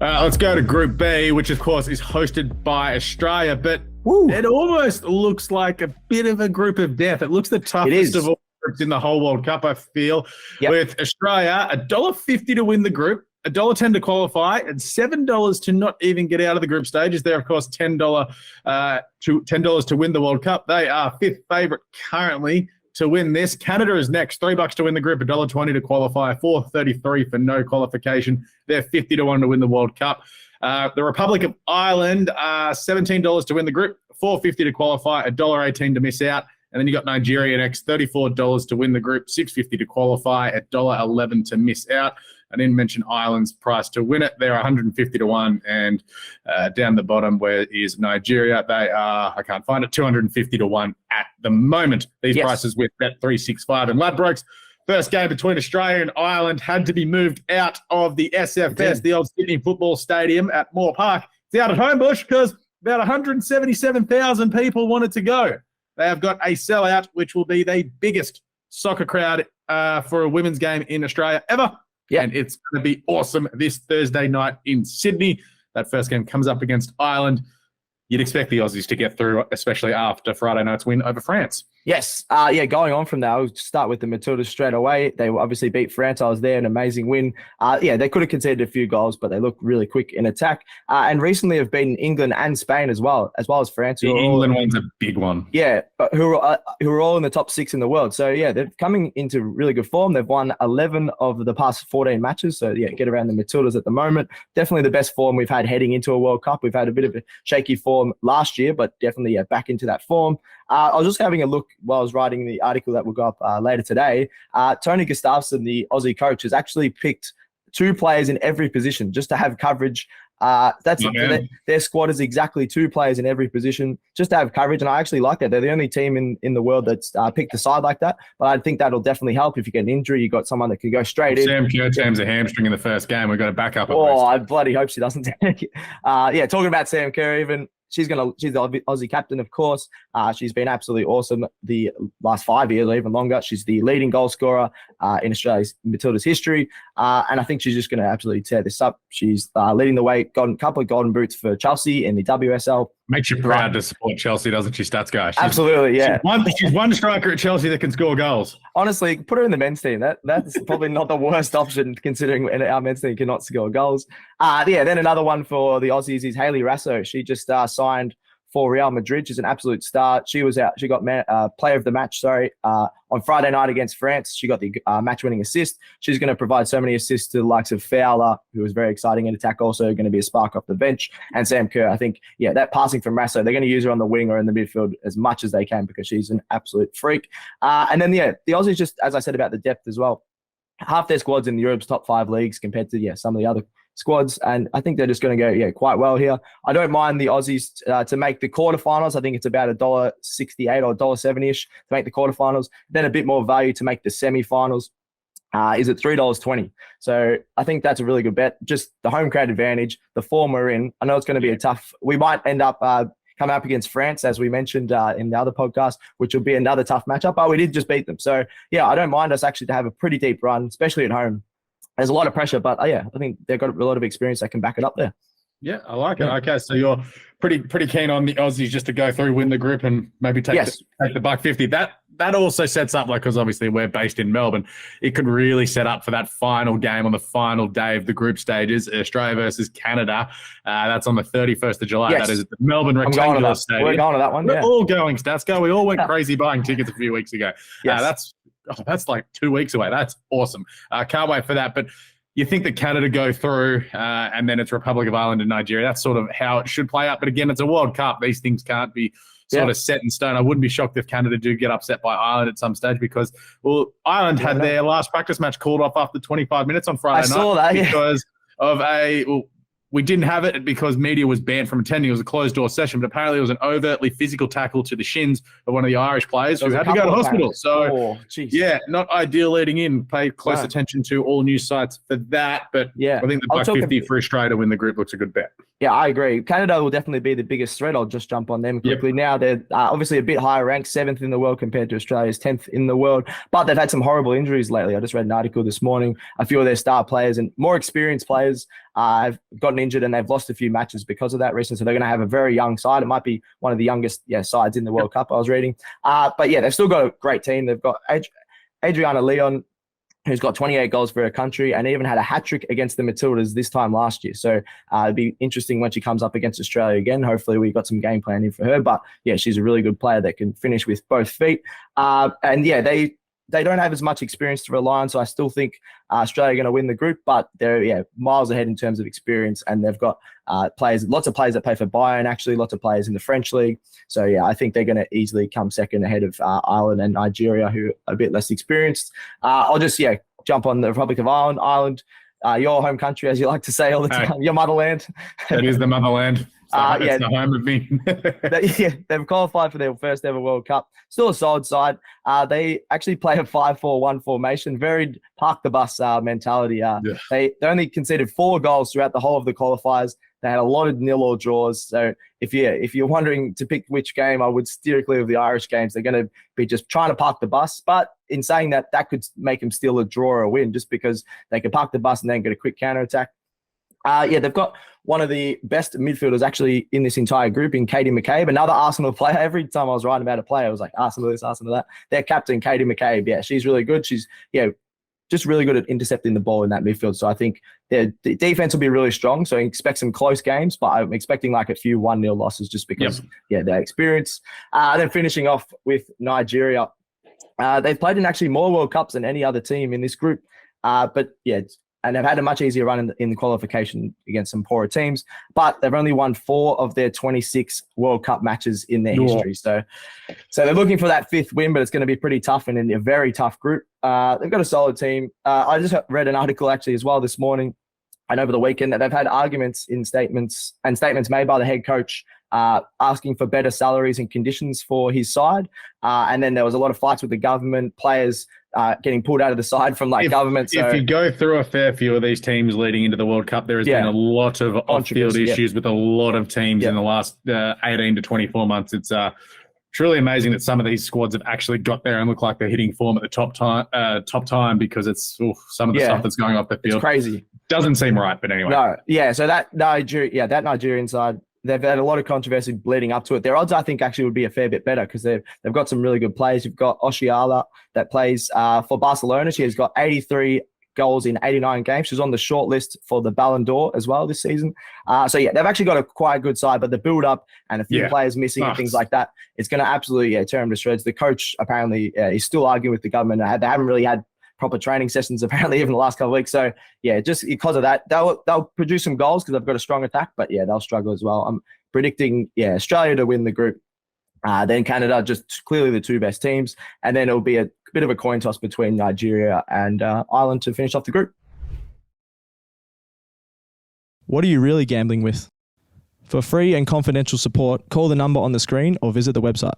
Let's go to Group B, which of course is hosted by Australia, but it almost looks like a bit of a group of death. It looks the toughest of all groups in the whole World Cup, I feel. Yep. With Australia, $1.50 to win the group, $1.10 to qualify, and $7 to not even get out of the group stages. There, of course, $10 to win the World Cup. They are fifth favourite currently to win this. Canada is next, $3 to win the group, $1.20 to qualify, $4.33 for no qualification. They're 50 to 1 to win the World Cup. The Republic of Ireland, $17 to win the group, $4.50 to qualify, $1.18 to miss out. And then you got Nigeria next, $34 to win the group, $6.50 to qualify, $1.11 to miss out. I didn't mention Ireland's price to win it. They're 150 to 1. And down the bottom, where is Nigeria? They are, I can't find it, 250 to 1 at the moment. These prices with Bet365 and Ladbrokes. First game between Australia and Ireland had to be moved out of the SFS, the old Sydney Football Stadium at Moore Park. It's out at Homebush because about 177,000 people wanted to go. They have got a sellout, which will be the biggest soccer crowd for a women's game in Australia ever. Yeah. And it's going to be awesome this Thursday night in Sydney. That first game comes up against Ireland. You'd expect the Aussies to get through, especially after Friday night's win over France. Yes. Going on from that, I'll start with the Matildas straight away. They obviously beat France. I was there, an amazing win. They could have conceded a few goals, but they look really quick in attack. And recently have beaten England and Spain as well as France. The England one's a big one. Yeah, but who are all in the top 6 in the world. So, they're coming into really good form. They've won 11 of the past 14 matches. So, get around the Matildas at the moment. Definitely the best form we've had heading into a World Cup. We've had a bit of a shaky form last year, but definitely back into that form. I was just having a look while I was writing the article that will go up later today. Tony Gustafsson, the Aussie coach, has actually picked 2 players in every position just to have coverage. Their squad is exactly 2 players in every position just to have coverage, and I actually like that. They're the only team in the world that's picked a side like that, but I think that'll definitely help. If you get an injury, you've got someone that can go straight in. Sam Kerr tears a hamstring in the first game. We've got to back up. I bloody hope she doesn't take it. Talking about Sam Kerr, even she's the Aussie captain, of course. She's been absolutely awesome the last 5 years or even longer. She's the leading goal scorer in Australia's Matilda's history. And I think she's just going to absolutely tear this up. She's leading the way, got a couple of golden boots for Chelsea in the WSL. Makes you proud to support Chelsea, doesn't she, Stats guy? Absolutely, yeah. She's one striker at Chelsea that can score goals. Honestly, put her in the men's team. That's probably not the worst option, considering our men's team cannot score goals. Then another one for the Aussies is Hayley Raso. She just signed for Real Madrid. She's an absolute star. She was out. She got player of the match, on Friday night against France. She got the match-winning assist. She's going to provide so many assists to the likes of Fowler, who was very exciting in attack, also going to be a spark off the bench, and Sam Kerr. I think, that passing from Raso, they're going to use her on the wing or in the midfield as much as they can because she's an absolute freak. And then, the Aussies, just as I said about the depth as well, half their squad's in Europe's top 5 leagues compared to, some of the other squads, and I think they're just going to go quite well here. I don't mind the Aussies to make the quarterfinals. I think it's about $1.68 or $1.70-ish to make the quarterfinals. Then a bit more value to make the semifinals is at $3.20. So I think that's a really good bet. Just the home crowd advantage, the form we're in. I know it's going to be a tough. We might end up coming up against France, as we mentioned in the other podcast, which will be another tough matchup. But we did just beat them, so I don't mind us actually to have a pretty deep run, especially at home. There's a lot of pressure, but I think they've got a lot of experience that can back it up there. Yeah, I like it. Okay, so you're pretty keen on the Aussies just to go through, win the group, and maybe take the $1.50. That also sets up, because obviously we're based in Melbourne, it could really set up for that final game on the final day of the group stages, Australia versus Canada. That's on the 31st of July. Yes. That is at the Melbourne Rectangular Stadium. We're going to that one. We're all going, Stats Go. We all went crazy buying tickets a few weeks ago. Yes. That's like 2 weeks away. That's awesome. Can't wait for that. But you think that Canada go through and then it's Republic of Ireland and Nigeria. That's sort of how it should play out. But again, it's a World Cup. These things can't be sort of set in stone. I wouldn't be shocked if Canada do get upset by Ireland at some stage because, Ireland had their last practice match called off after 25 minutes on Friday night. I saw that, because of we didn't have it because media was banned from attending. It was a closed-door session, but apparently it was an overtly physical tackle to the shins of one of the Irish players who had to go to hospital. So, not ideal leading in. Pay close attention to all news sites for that. But I think the $1.50 for Australia to win the group looks a good bet. Yeah, I agree. Canada will definitely be the biggest threat. I'll just jump on them quickly. Now they're obviously a bit higher ranked, 7th in the world compared to Australia's 10th in the world, but they've had some horrible injuries lately. I just read an article this morning. A few of their star players and more experienced players have gotten injured, and they've lost a few matches because of that recently. So they're going to have a very young side. It might be one of the youngest sides in the World Cup, I was reading. But yeah, they've still got a great team. They've got Adriana Leon, who's got 28 goals for her country and even had a hat-trick against the Matildas this time last year. So it'd be interesting when she comes up against Australia again. Hopefully we got some game planning for her. But yeah, she's a really good player that can finish with both feet. And yeah, they don't have as much experience to rely on, so I still think Australia are going to win the group, but they're miles ahead in terms of experience, and they've got lots of players that play for Bayern, actually, lots of players in the French league. So yeah, I think they're going to easily come second ahead of Ireland and Nigeria, who are a bit less experienced. I'll just jump on the Republic of Ireland. Ireland, your home country, as you like to say all the time, your motherland. That is the motherland. It's the home of me. They've qualified for their first ever World Cup. Still a solid side. They actually play a 5-4-1 formation, very park the bus mentality. They only conceded 4 goals throughout the whole of the qualifiers. They had a lot of 0-0 draws. So if you're wondering to pick which game, I would steer clear of the Irish games. They're going to be just trying to park the bus. But in saying that, that could make them steal a draw or a win, just because they could park the bus and then get a quick counter attack. They've got one of the best midfielders actually in this entire group in Katie McCabe, another Arsenal player. Every time I was writing about a player, I was like, Arsenal this, Arsenal that. Their captain, Katie McCabe, she's really good. She's, just really good at intercepting the ball in that midfield. So I think the defense will be really strong. So I expect some close games, but I'm expecting like a few 1-0 losses just because, their experience. Then finishing off with Nigeria. They've played in actually more World Cups than any other team in this group. And they've had a much easier run in the qualification against some poorer teams, but they've only won 4 of their 26 World Cup matches in their history. So they're looking for that 5th win, but it's going to be pretty tough and in a very tough group. They've got a solid team. I just read an article actually as well this morning and over the weekend that they've had arguments in statements made by the head coach asking for better salaries and conditions for his side. And then there was a lot of fights with the government, players getting pulled out of the side from government. So, if you go through a fair few of these teams leading into the World Cup, there has been a lot of off-field issues with a lot of teams in the last 18 to 24 months. It's truly amazing that some of these squads have actually got there and look like they're hitting form at the top time because it's some of the stuff that's going off the field. It's crazy. Doesn't seem right, but anyway. No, so that Nigerian side, they've had a lot of controversy leading up to it. Their odds, I think, actually would be a fair bit better because they've got some really good players. You've got Oshiala that plays for Barcelona. She has got 83 goals in 89 games. She's on the short list for the Ballon d'Or as well this season. They've actually got a quite good side, but the build-up and a few players missing and things like that, it's going to absolutely tear them to shreds. The coach apparently is still arguing with the government. They haven't really had proper training sessions apparently even the last couple of weeks. So just because of that, they'll produce some goals because they've got a strong attack, but they'll struggle as well. I'm predicting Australia to win the group. Then Canada, just clearly the 2 best teams, and then it'll be a bit of a coin toss between Nigeria and Ireland to finish off the group. What are you really gambling with? For free and confidential support, call the number on the screen or visit the website.